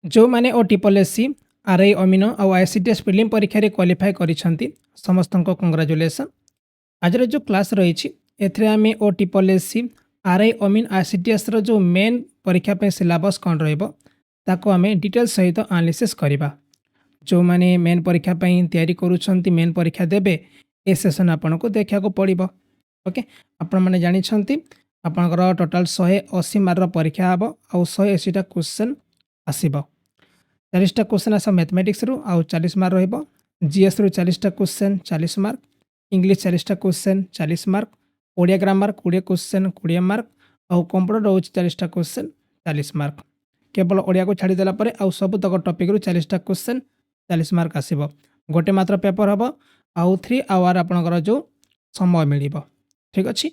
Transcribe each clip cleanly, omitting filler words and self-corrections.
जो माने ओ triple SC RI amino और आईसीटीएस प्रिलिम परीक्षा रे क्वालिफाई करिसेंती समस्त को कांग्रेचुलेसन। आज जो क्लास रही एथरे आमे ओ ट्रिपल एससी आरआई अमीन आईसीटीएस रो जो मेन परीक्षा पे सिलेबस कौन रहइबो ताको आमे डिटेल सहित एनालिसिस करबा। जो माने मेन परीक्षा पे तैयारी करूछंती मेन परीक्षा देबे ए सेशन आपन को देखा को पड़िबो। ओके आपण माने जानि छंती आपनकर टोटल 180 मार्क रो परीक्षा हबो आ 180 टा क्वेश्चन आसीबो। 40 टा क्वेश्चन आस मैथमेटिक्स रु आउ 40 मार्क रहिबो। जीएस रु 40 टा क्वेश्चन 40 मार्क, इंग्लिश 40 टा question 40 mark, Odia grammar 20 question 20 mark आउ कंप्यूटर रोच 40 टा क्वेश्चन 40 मार्क। केवल ओडिया को छाड़ी देला परे आउ सब तक टॉपिक रु 40 टा क्वेश्चन 40 मार्क आसीबो। गोटे मात्र पेपर हबो आउ 3 आवर आपनकर जो समय मिलिबो। ठीक अछि।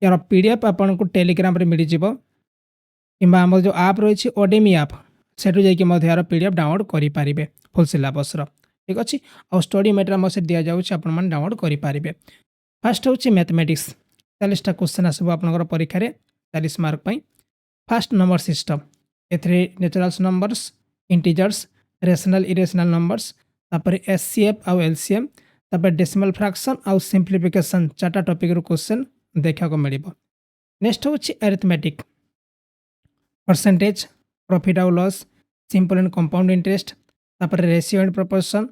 यार पीडीएफ आपन को टेलीग्राम रे मिलि जिवो किंबा हमर जो ऐप रही ओडेमी ऐप सेठु जाइके मध्य यार पीडीएफ डाउनलोड करि पारिबे फुल सिलेबस रो। ठीक अछि। और स्टडी मटेरियल मसे दिया जाउछ आपन मन डाउनलोड करि पारिबे। फर्स्ट होछि मैथमेटिक्स 40 टा क्वेश्चन आसीबो आपनकर परीक्षा रे 40 मार्क पई। फर्स्ट नंबर सिस्टम एथरे naturals numbers, integers, rational irrational numbers, तापर एचसीएफ आउ एलसीएम, तापर डेसिमल फ्रैक्शन आउ सिंप्लिफिकेशन चारटा टॉपिक रो क्वेश्चन देखा को मिलिबो। नेक्स्ट होछि अरिथमेटिक परसेंटेज, प्रॉफिट आउ loss, simple and compound interest, तापर ratio and proportion,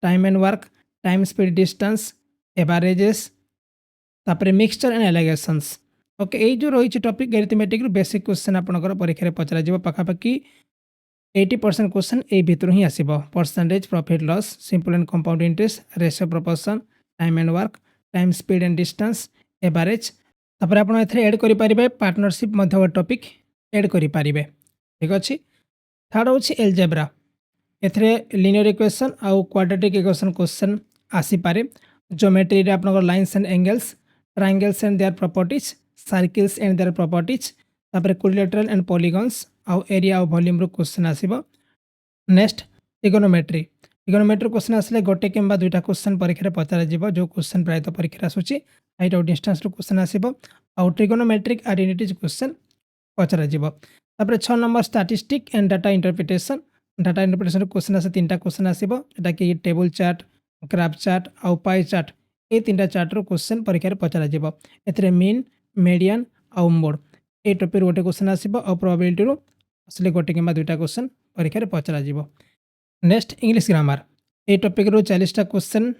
time and work, time speed distance, averages, तापर मिक्सचर एंड एलिगेशंस। ओके ए जो रही टॉपिक अरिथमेटिक रो बेसिक क्वेश्चन आपनकर परीक्षा रे पचरा जिवो पाखापाखि 80% क्वेश्चन ए भितर ही आसीबो। Percentage, profit loss, simple and compound interest, ratio proportion, time and work, time speed and distance, average. तापर आपण एथरे ऐड करि पारिबे पार्टनरशिप मध्य टॉपिक ऐड करि पारिबे। ठीक अछि। थर्ड होछि एल्जेब्रा एथरे लिनियर इक्वेशन आउ क्वाड्रेटिक इक्वेशन क्वेश्चन आसी पारे। ज्योमेट्री रे आपनकर lines and angles, triangles and their properties, circles and their properties, तापर क्विलेटरल एंड पॉलीगॉन्स आउ एरिया आउ वॉल्यूम रो क्वेश्चन आसीबो। नेक्स्ट ट्रिगोनोमेट्री क्वेश्चन आसले गोटे किंबा दुईटा क्वेश्चन परीक्षा रे पचरा जिवो। जो क्वेश्चन प्रायतः परीक्षा रे आसुची हाइट आउ डिस्टेंस रो क्वेश्चन आसीबो आउ ट्रिगोनोमेट्रिक आइडेंटिटीज क्वेश्चन पचरा जिवो। तापर 6 number statistic and data interpretation रो क्वेश्चन आसे तीनटा क्वेश्चन आसीबो एटा कि टेबल चार्ट, ग्राफ चार्ट आउ पाई चार्ट ए तीनटा चार्ट रो क्वेश्चन परीक्षा रे पचरा जिवो। एथरे मीन, मीडियन आउ मोड ए टॉपिक रो गोटे क्वेश्चन आसीबो आउ प्रोबेबिलिटी रो असले गोटे किंबा दुईटा क्वेश्चन परीक्षा रे पचरा जिवो। नेक्स्ट इंग्लिश ग्रामर ए टॉपिक रो 40 टा क्वेश्चन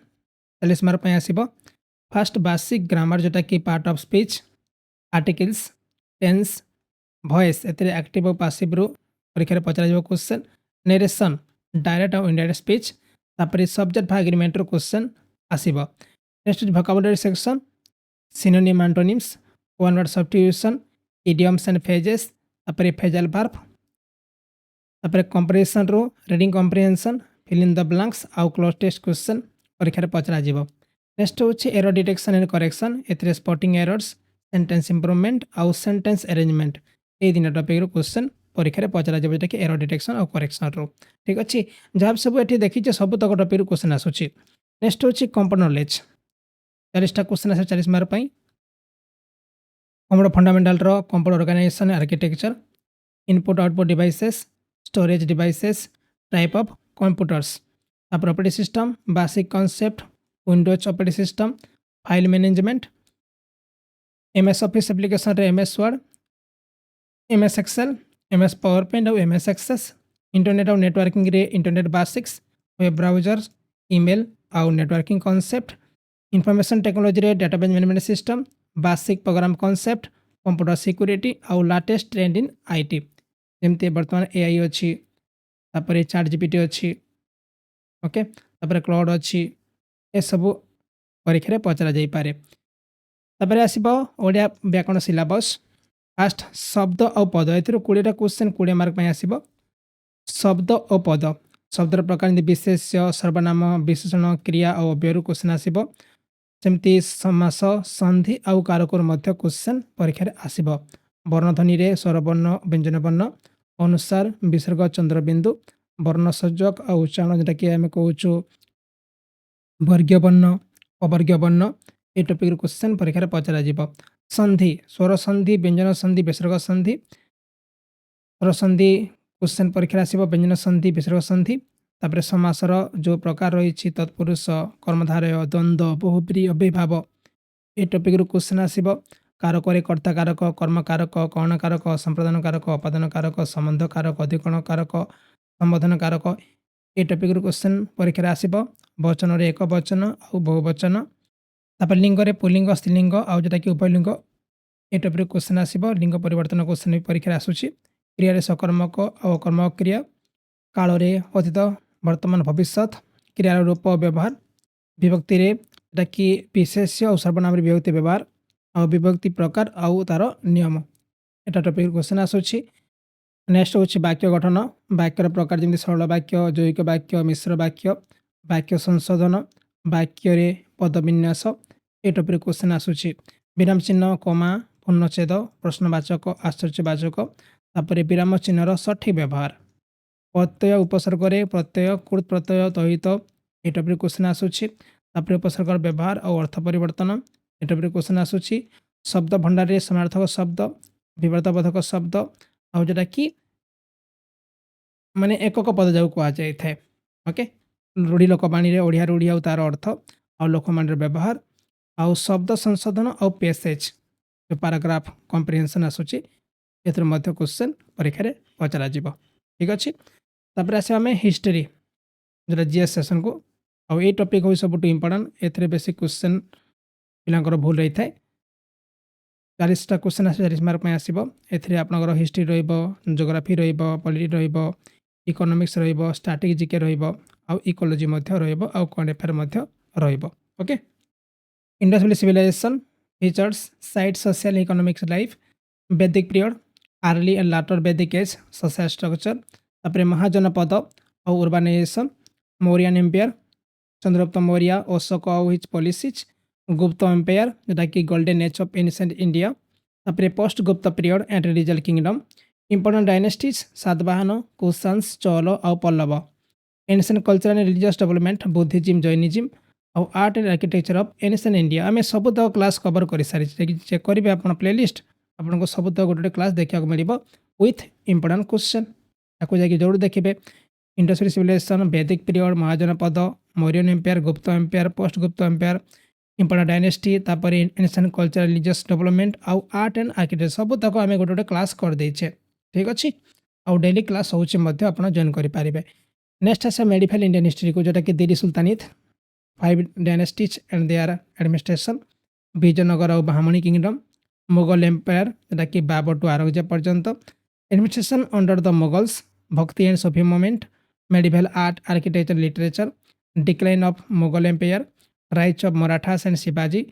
40 मार्क पय आसीबो। फर्स्ट बेसिक ग्रामर जोटा कि part of speech, articles, tense, voice एथरे एक्टिव और पैसिव रो परीक्षा रे पचरा जिवो क्वेश्चन। नरेशन, डायरेक्ट और इनडायरेक्ट स्पीच, तापर सब्जेक्ट भाग एग्रीमेंट रो क्वेश्चन आसीबो। Next vocabulary section, synonym antonyms, one word substitution, idioms and phrases, तापर फ्रेजल वर्ब, तापर कंपैरिजन रो reading comprehension, fill in the blanks आउ क्लोज टेस्ट क्वेश्चन परीक्षा रे पचरा जिवो। नेक्स्ट होछि error detection and correction एथरे spotting errors, sentence improvement आउ सेंटेंस अरेंजमेंट ए तीन टॉपिक रो क्वेश्चन परीक्षा रे पचरा जिवो जेटा कि एरर डिटेक्शन और करेक्शन रो। ठीक अछि। जहाँ सब एठी देखिछे सब तक टॉपिक रो क्वेश्चन आसुची। नेक्स्ट होछि कंप्यूटर नॉलेज 40 टा क्वेश्चन आसे 40 मार्क पई। कंप्यूटर फंडामेंटल रो computer organisation architecture, input output devices, storage devices, type of computers, operating system, basic concept, Windows operating system, file management, MS Office application रे MS Word, MS Excel, MS PowerPoint और MS Access, internet और networking रे internet basics, web browsers, email और networking concept, information technology रे database management system, basic programme concept, computer security और latest trend in IT जेमती वर्तमान AI अच्छी तापर chat GPT अच्छी। ओके तापर क्लाउड अच्छी ए सब परीक्षा रे पचरा जाई पारे। तापर आसीबो ओडिया व्याकरण सिलेबस। फास्ट शब्द और पद एथरो 20 टा क्वेश्चन 20 मार्क पय आसीबो। शब्द और पद शब्दर प्रकार विशेष्य, सर्वनाम, विशेषण, क्रिया और अव्यय क्वेश्चन आसीबो। सेमती समास, संधि आउ कारकोर मध्य क्वेश्चन परीक्षा रे आसीबो। वर्णध्वनि रे स्वरवर्ण, व्यंजन वर्ण अनुसार विसर्ग, चंद्रबिंदु, वर्ण संयोजक और उच्चारण जेटा कि आमे कहूछु वर्गीय वर्ण, अवर्गीय वर्ण ए टॉपिक रो क्वेश्चन परीक्षा रे पचरा जिवो। संधि, स्वर संधि, व्यंजन संधि, विसर्ग संधि, स्वर संधि क्वेश्चन परीक्षा आसिब व्यंजन संधि विसर्ग संधि तापर समासर जो प्रकार रही तत्पुरुष कर्मधारय द्वंद्व बहुब्री अव्ययभाव ये टॉपिक रु क्वेश्चन आसिब कारक कर्ता कारक कर्म कारक कर्ण कारक संप्रदान कारक अपादान कारक संबंध कारक अधिकरण कारक संबोधन कारक ये टॉपिक रु क्वेश्चन परीक्षा आसिब वचन रे एक वचन आउ बहुवचन तापर लिंग रे पुल्लिंग स्त्रीलिंग आउ जोटा कि उपलिंग ये टॉपिक क्वेश्चन आसिब लिंग परिवर्तन क्वेश्चन भी परीक्षा आसूची क्रिया सकर्मक और कर्मक क्रिया काल रे अतीत वर्तमान भविष्य क्रियार रूप व्यवहार विभक्ति रे जोटा कि विशेष्य और सर्वनाम विभक्ति व्यवहार और विभक्ति प्रकार आउ तार नियम एटा टॉपिक क्वेश्चन आसूची नेक्स्ट हूँ वाक्य गठन वाक्यर प्रकार जमी सरल वाक्य जैविक वाक्य मिश्र वाक्य वाक्य संशोधन वाक्य रे पद विन्यास ये टॉपिक क्वेश्चन आसूची विराम चिन्ह कमा पूर्णच्छेद प्रश्नवाचक आश्चर्यवाचक तापर विराम चिन्हर सठिक व्यवहार प्रत्यय उपसर्ग रे प्रत्यय कुट प्रत्यय तहित ये टॉपिक क्वेश्चन आसूची तापर उपसर्ग व्यवहार और अर्थ परिवर्तन ये टॉपिक क्वेश्चन आसूची शब्द भंडार रे समार्थक शब्द विवर्तबोधक शब्द आउ जोटा कि माने एकक पद जाऊ कहा जाए थे ओके रूढ़ी लोकवाणी रे ओडिया रूढ़ी आउ तार अर्थ आउ लोकवाणी व्यवहार आउ शब्द संशोधन आउ पैसेज जो पैराग्राफ कॉम्प्रिहेंशन आसूची एथर मध्य क्वेश्चन परीक्षा रे पचरा जीव ठीक अच्छे तापर आसे आमे हिस्ट्री जोटा जीएस सेशन को आउ ए टॉपिक हो सब इम्पोर्टेंट एथरे बेसिक क्वेश्चन पिलांकर भूल रही थाए 40टा क्वेश्चन आस 40 मार्क में आसीबो एथरे आपनकर हिस्ट्री रहइबो ज्योग्राफी रहइबो पॉलिटी रहइबो इकोनॉमिक्स रहइबो स्टैटिक जीके रहइबो आउ इकोलॉजी मध्य रहइबो आउ करंट अफेयर मध्य रहइबो okay Indus valley civilisation features site social economics life Vedic period early and later Vedic age social structure तापर महाजनपद और उर्बानाइजेशन मौर्यन एम्पायर चंद्रगुप्त मौर्य अशोक और हिज पॉलिसीज गुप्त एम्पायर जोटा कि golden age of ancient India तापर post Gupta period and regional kingdom important dynasties Satavahana Kushans Chola और Pallava ancient culture and religious development Buddhism Jainism और art and architecture of ancient India आम सबुतक क्लास कवर कर सारी चेक करेंगे आप प्लेलिस्ट आपको सबुतक गोटे क्लास देखा मिल विथ इंपोर्टेंट क्वेश्चन आपको जाकि जरूर देखिए इंडस वैली सिविलाइजेशन वैदिक पीरियड महाजनपद मौर्यन एम्पायर गुप्त एम्पायर पोस्ट गुप्त एम्पायर इंपोर्टेंट डायनेस्टी तापर एंशिएंट कल्चर रिलीजियस डेवलपमेंट आउ आर्ट एंड आर्किटेक्चर सबुतक आम गोटे गोटे क्लास कर देचे ठीक अच्छे आउ डेली क्लास होची मध्य आपण जॉइन करेंगे नेक्स्ट आसे मेडिवल इंडियन हिस्ट्री को जोटा कि Delhi sultanate 5 dynasties and their administration Vijayanagar और बाहमणी किंगडम मुगल एम्पायर जोटा कि बाबर टू औरंगजेब पर्यंत administration under the Mughals Bhakti and Sufi movement medieval art architecture literature decline of Mughal empire rise of Marathas and Shivaji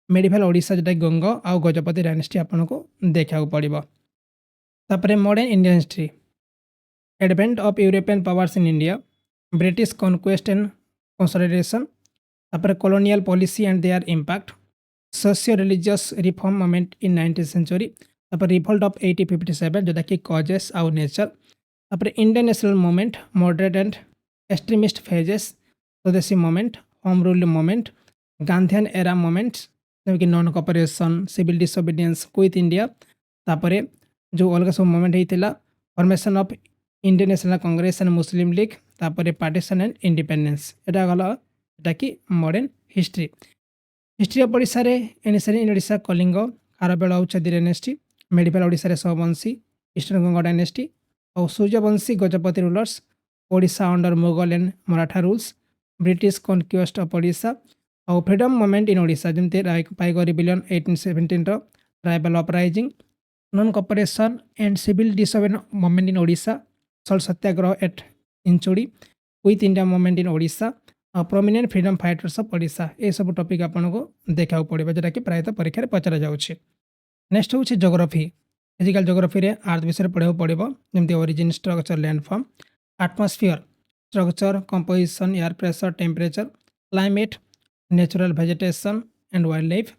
medieval Odisha जोटा गंग आउ गजपति डायनेस्टी आपको देखा पड़ो तापर modern Indian history advent of European powers in India British conquest and consolidation तापर colonial policy and their impact socio religious reform movement in 19th century तापर revolt of 1857 जोटा कि कॉजेस आउ नेचर तापर Indian national movement moderate and extremist phases Swadeshi movement home rule movement Gandhian era movements जैसे कि non cooperation civil disobedience quit India तापर जो अलग सब मूवमेंट होता formation of Indian National Congress and Muslim League तापर पार्टीशन एंड इंडिपेंडेंस एटा गला एटा कि modern history history of Odisha रे एनिसरी इन ओडिशा कलिंग खारबेल और चेदी डायनेस्टी मेडिवल ओडिशा रे सोवंशी ईस्टर्न गंगा डायनेस्टी और Suryavanshi Gajapati rulers Odisha under Mughal and Maratha rules British conquest of Odisha और फ्रीडम मूवमेंट इन ओडिशा जमते Paika rebellion 1817 tribal uprising non cooperation and civil disobedience movement in Odisha salt Satyagraha at Inchudi quit India movement in Odisha और prominent freedom fighters of Odisha ये सब topic आपको देखा पड़ो जोटा कि प्रायतः परीक्षा पचरा जाऊँगी नेक्स्ट हूँ जोग्राफी फिजिकल जोग्राफी रे अर्थ विषय पढ़ा पड़ो जमी origin structure landform atmosphere structure composition air pressure temperature climate natural vegetation and wildlife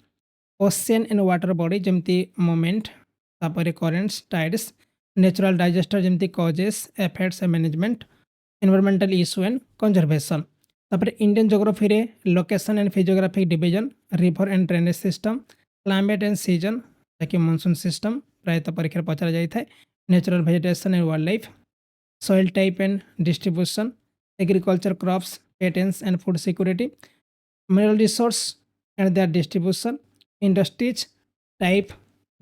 ocean and water body जमी मोमेंट तापर करेंट्स टाइड्स नेचुरल डाइजेस्टर जमी causes effects and management environmental issue and conservation तापर Indian geography रे location and physiographic division river and drainage system climate and season ताकि monsoon system प्रायतः परीक्षा पचरा जाए natural vegetation and wildlife soil type and distribution, agriculture crops, patents and food security, mineral resource and their distribution, industries, type,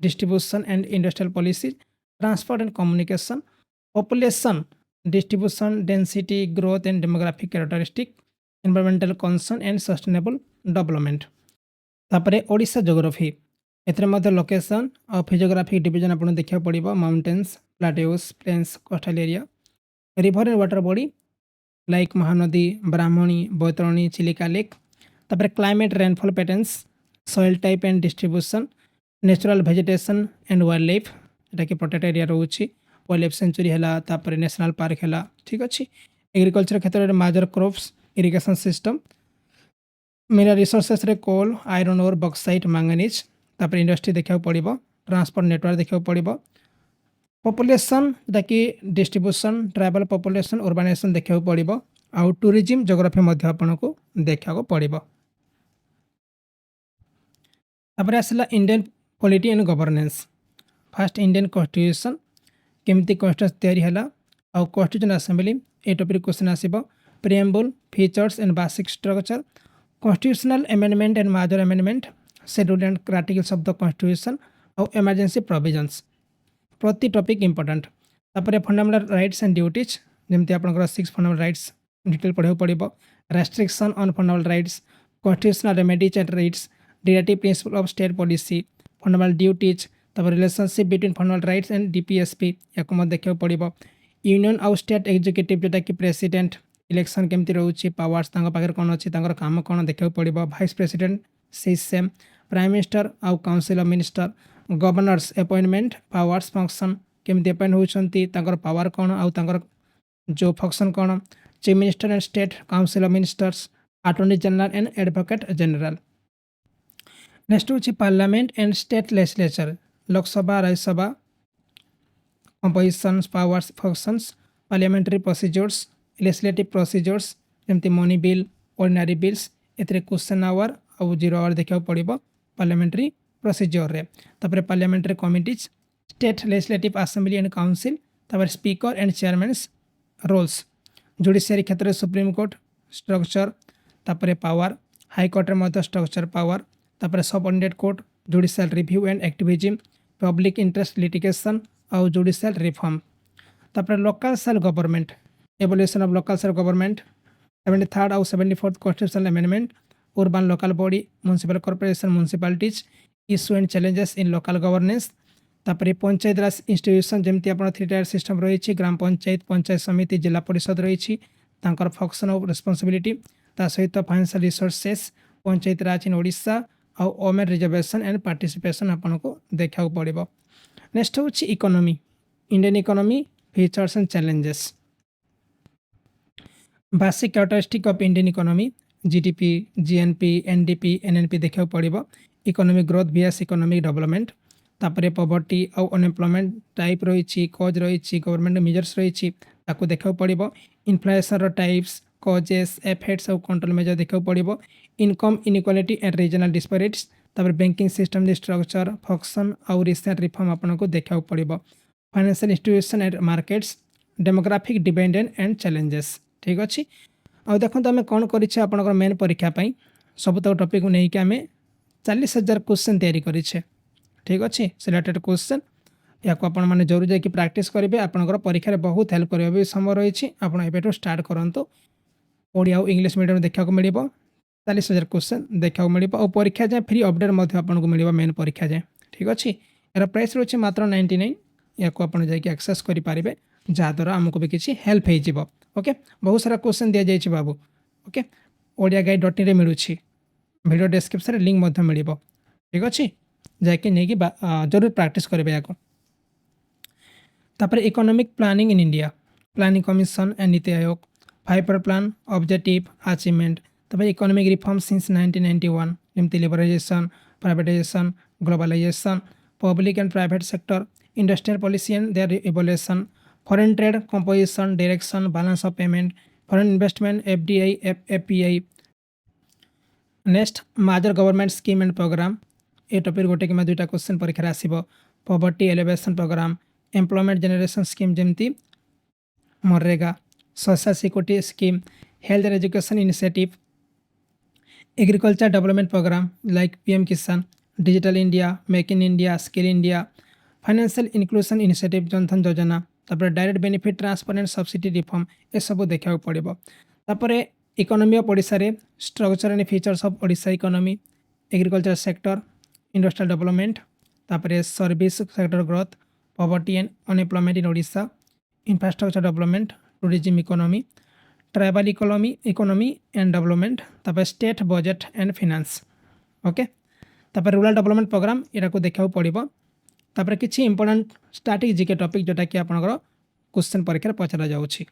distribution and industrial policies, transport and communication, population, distribution, density, growth and demographic characteristic, environmental concern and sustainable development. तापरे Odisha geography एथरे मध्य location और physiographic division आपन देखिया पड़िबो mountains plateaus plains coastal area river and water body like Mahanadi Brahmani Baitarani Chilika lake तापरे climate rainfall patterns soil type and distribution natural vegetation and wildlife एटा कि प्रोटेक्ट एरिया रहउछि वाइल्ड लाइफ सेंचुरी हैला तापरे नेशनल पार्क हैला ठीक अछि एग्रीकल्चर क्षेत्र में major crops irrigation system mineral resources रे coal iron ore bauxite manganese तापर इंडस्ट्री देखा पड़ो ट्रांसपोर्ट नेटवर्क देखा पड़ो पॉपुलेशन कि डिस्ट्रीब्यूशन ट्राइबल पॉपुलेशन अर्बानाइजेशन देखा पड़ो आउ टूरिज्म जोग्राफी मध्य आपको देखा पड़ो तापर आसला Indian polity and governance first Indian constitution केमती कॉन्स्टिट्यूशन तैयारी हैला आउ कॉन्स्टिट्यूशन असेंबली ए टॉपिक क्वेश्चन आसीबो preamble features and basic structure constitutional amendment and major amendment schedule and articles of the constitution और इमरजेंसी प्रोविजन्स प्रति टॉपिक इंपोर्टेंट तापर fundamental rights and duties जमती आपनकर 6 फंडामेंटल राइट्स डिटेल पढ़े पड़ो restriction on fundamental rights constitutional remedies and rights directive principle of state policy fundamental duties तापर relationship between fundamental rights and DPSP या देखा पड़ो यूनियन आउ स्टेट एग्जीक्यूटिव जोटा कि प्रेसिडेंट इलेक्शन केमती रोचे पावर्स पाखे कौन अच्छी काम कौन देखा पड़ो भाइस प्रेसिडेंट सी सेम प्राइम मिनिस्टर आउ council of minister governors appointment powers function केमती अपॉइंट होती पावर कौन आउ जो फंक्शन कौन chief minister and state council of ministers attorney general and advocate general next हूँ parliament and state legislature Lok Sabha Rajya Sabha composition powers functions parliamentary procedures legislative procedures जमती money bill ordinary bills एथरे question hour और 0 hour देखा पड़ो parliamentary procedure रे तापर parliamentary committees state legislative assembly and council तापर speaker and chairman's roles judiciary क्षेत्र में सुप्रीम कोर्ट स्ट्रक्चर तापर पावर हाई कोर्ट में स्ट्रक्चर पावर तापर subordinate court judicial review and activism public interest litigation और judicial reform तापर local self government evolution of local self government 73rd और 74th constitutional amendment urban local body municipal corporation municipalities issue and challenges in local governance तापर पंचायत राज institution जमती आप 3 tier system रही ग्राम पंचायत पंचायत समिति जिला परिषद रही फंक्शन ऑफ रेस्पॉन्सिबिलिटी ता सहित फाइनेंशियल रिसोर्सेस पंचायत राज इन ओडिशा और वोमेन रिजर्वेशन एंड पार्टिसिपेशन आपको देखा पड़ो नेक्स्ट हूँ economy Indian economy features and challenges basic characteristic of Indian economy GDP GNP NDP NNP देखा पड़ो economic growth vs economic development तापर पॉवर्टी और अनएम्प्लॉयमेंट टाइप रही कज रही गवर्नमेंट मेजर्स रही देखा पड़ो इन्फ्लेशन टाइप्स कजेस एफेक्ट्स और कंट्रोल मेजर देखा पड़ो income inequality and regional disparities तापर बैंकिंग सिस्टम स्ट्रक्चर फंक्शन और रिसेंट रिफॉर्म आपको देखा पड़ो financial institution and markets demographic dependent and challenges ठीक अच्छे आ देखो आम कौन कर मेन परीक्षा सब तक टॉपिक को लेकिन आम 40,000 क्वेश्चन तैयारी करें ठीक अच्छे सिलेक्टेड क्वेश्चन या मैंने जरूर जाकि प्रैक्टिस करेंगे आपंकर परीक्षा बहुत हेल्प कर समय रही आपठ स्टार्ट करूँ ओडिया और इंग्लिश मीडियम देखा मिल 40,000 क्वेश्चन देखा मिल और परीक्षा जाए फ्री अपडेट आपको मिल मेन परीक्षा जाए ठीक अच्छे यार प्राइस रही मात्र 99 या जाकि एक्सेस करेंगे जहाद्वारा आमको भी किसी हेल्प हो ओके बहुत सारा क्वेश्चन दि जाइए बाबू ओके ओडिया गाइड .in मिलूँ वीडियो डिस्क्रिप्शन लिंक मिल ठीक अच्छे जाकि नहीं जरूर प्रैक्टिस करेंगे या तापर economic planning in India planning commission and NITI Aayog 5 plan objective achievement तापर इकोनॉमिक रिफॉर्म सिंस 1991 जमती liberalisation privatisation globalisation public and private sector industrial policy and their evolution foreign trade composition direction balance of payment foreign investment FDI FPI next major government scheme and programme ए topic गोटे कि 2टा question परीक्षा आसो poverty alleviation programme employment generation scheme जमती MNREGA, social security scheme, health and education initiative, agriculture development programme like PM Kisan, digital India, make in India, skill India, financial inclusion initiative Jan Dhan Yojana, तापर direct benefit transfer and subsidy reform ए सब देखा पड़ो। तापर economy of Odisha रे structure and features of Odisha economy, agriculture sector, industrial development, तापर service sector growth, poverty and unemployment in Odisha, infrastructure development, tourism economy, tribal economy and development, तापर state budget and finance. Okay, तापर rural development programme यहाँ को देखा पड़ो। तापर किसी important static GK topic जोटा कि आपनकर क्वेश्चन परीक्षा पचरा जाउछि।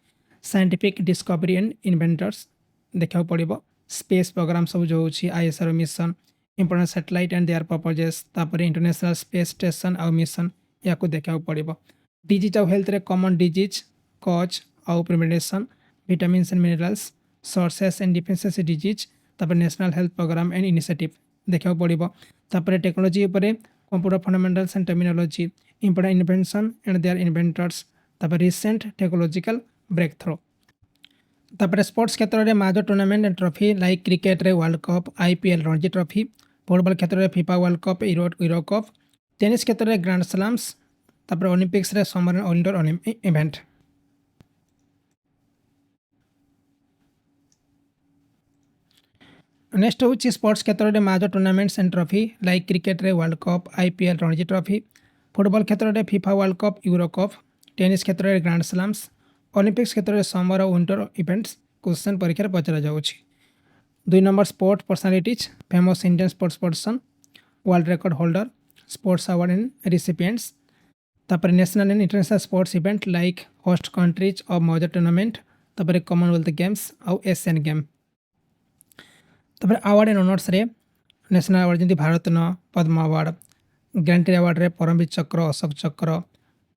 साइंटिफिक डिस्कवरी एंड इन्वेंटर्स देखा पड़ो। स्पेस प्रोग्राम सब जो होछि ISRO mission, important satellite and their purposes, तापर इंटरनेशनल स्पेस स्टेशन आउ मिशन या को देखा पड़ो। डिजीज आउ हेल्थ रे कॉमन डिजीज, कॉज आउ prevention, vitamins and minerals, sources and deficiencies disease, तापर national health programme and initiative देखा पड़ो। तापर टेक्नोलॉजी उपरे computer fundamentals and terminology, important invention and their inventors, तापर रिसेंट टेक्नोलॉजिकल ब्रेक थ्रो। तापर sports क्षेत्र में major tournament and trophy like cricket रे world cup, IPL Ranji trophy, football क्षेत्र में FIFA world cup, euro cup, tennis क्षेत्र में grand slams, तापर ओलंपिक्स रे समर इंडोर इवेंट। नेक्स्ट हूँ स्पोर्ट्स क्षेत्र में major tournaments and trophy like cricket रे world cup, IPL Ranji trophy, football क्षेत्र में FIFA world cup, euro cup, tennis क्षेत्र में ग्रैंड स्लैम्स, ओलंपिक्स क्षेत्र में समर और विंटर इवेंट्स क्वेश्चन परीक्षा पचरा जाउछि। 2 number sport personalities, famous Indian sports person, world record holder, sports award and recipients, तापर national and international sports event like host countries of major tournament, तापर commonwealth games आउ Asian game. तापर award and honours रे national award जमी Bharat Ratna, Padma award, gallantry award रे Param Vir Chakra, Ashoka Chakra,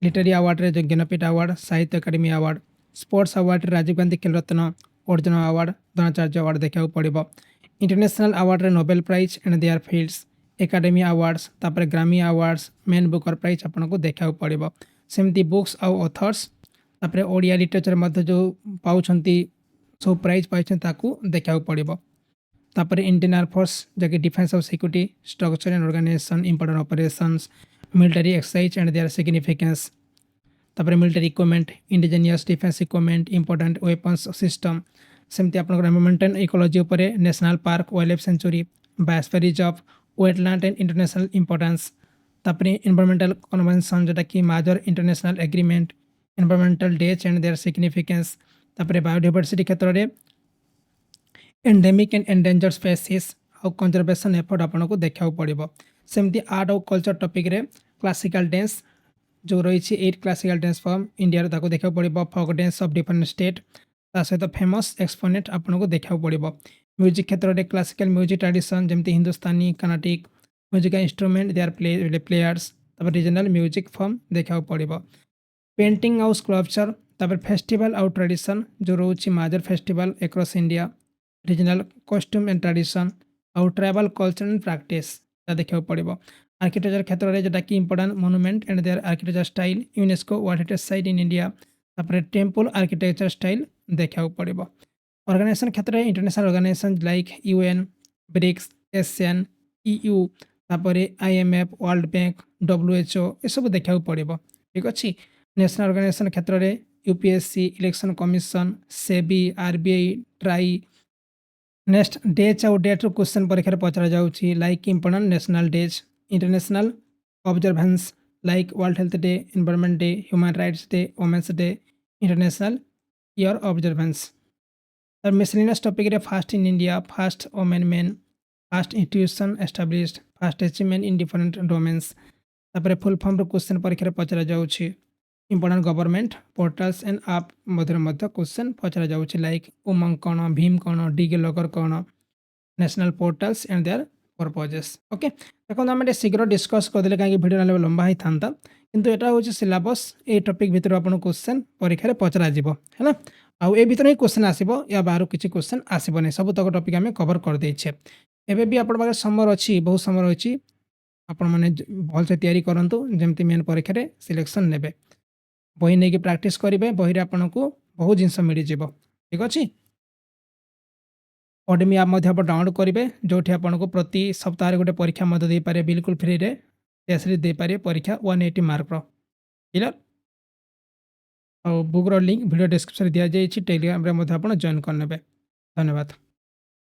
literary award रे Jnanpith award, Sahitya Akademi award, sports award रे राजीव गांधी खेल रत्न, अर्जुन अवार्ड, द्रोणाचार्य अवार्ड देखा पड़ो। इंटरनेशनल अवार्ड रे Nobel prize and their fields, academy awards, तापर Grammy awards, main Booker prize आपन को देखा पड़ो। सेमती बुक्स आउ ऑथर्स, तापर ओडिया लिटरेचर मध्य जो पाउछंती सब प्राइज पाइछन ताकू देखा पड़ो। तापर इंडियन एयरफोर्स जैसे defence of security, structure and organisation, important operations, military exercise and their significance, तापर military equipment, indigenous defence equipment, important weapons system. सेमती आपन एनवायरमेंट एंड इकोलॉजी उपरे national park, wildlife sanctuary, biosphere reserve, wetland and international importance, तापर environmental convention जोटा कि major international agreement, environmental days and their significance, तापर biodiversity क्षेत्र में endemic and endanger species और कंजर्वेशन एफर्ट आपन को देखा पड़ो। सेमती आर्ट और कल्चर टॉपिक रे क्लासिकल डांस जो रही 8 क्लासिकल डांस फॉर्म इंडिया ताको देखा पड़ो। Folk dance of different state ता सहित फेमस एक्सपोनेंट आपन को देखा पड़ो। म्यूजिक क्षेत्र में क्लासिकल म्यूजिक ट्रेडिशन जमती Hindustani, Carnatic musical instrument their players, तापर रीजनल म्यूजिक फॉर्म देखा पड़ो। पेंटिंग आउ स्कल्पचर, तापर फेस्टिवल आउ ट्रेडिशन जो रोचे major festival across India, regional costume and tradition आउ ट्राइबल कल्चर एंड प्रैक्टिस देखा पड़ो। आर्किटेक्चर क्षेत्र में जोटा कि important monument and their architecture style, UNESCO world heritage site in India, तापर टेम्पल आर्किटेक्चर स्टाइल देखा पड़ो। ऑर्गेनाइजेशन क्षेत्र में international organisation like UN, BRICS, ASEAN, EU, तापर आईएमएफ, वर्ल्ड बैंक, डब्ल्यूएचओ ये सब देखा पड़ो। ठीक अच्छे। नेशनल ऑर्गेनाइजेशन क्षेत्र में UPSC, election commission, SEBI, RBI, TRAI. Next days आउ डेट क्वेश्चन परीक्षा पचरा जाउछि like important national days, international observance like world health day, environment day, human rights day, women's day, international year observance. और miscellaneous topic रे first in India, first women man, first institution established, first achievement in different domains. तापर full form question परीक्षा पचरा जाउछि important government portals and आप मध्य question पचरा जाउछि लाइक उमंग कौन, भीम कौन, डिगे लॉकर कौन, national portals and their purposes. Okay, देखो आम शीघ्र डिस्कस करदे कहीं वीडियो ना लंबा ही था किंतु एटा हूँ सिलेबस ए टॉपिक भितर आपन क्वेश्चन परीक्षा पचरा है ना। आउ ए भितर ही क्वेश्चन आसीबो या बाहर किसी क्वेश्चन आसीबो सब तक टॉपिक आम कवर कर देछे। एबे भी आपण पाखे समय अच्छी, बहुत समय अच्छी, आपण माने भल से तैयारी करंतु जेमती मेन परीक्षा रे सिलेक्शन नेबे। बही नहीं प्रैक्टिस करेंगे बही आपन को बहुत जिनस मिल जाव ठीक अच्छे ओडमी आप डाउनलोड करेंगे जो आपको प्रति सप्ताह गोटे परीक्षा दे पारे बिल्कुल फ्री रे टेस्ट सीरीज दे पारे परीक्षा 180 मार्क क्लियर और बुक्र लिंक वीडियो डिस्क्रिप्शन दिया जाइए टेलीग्राम जॉइन करने धन्यवाद।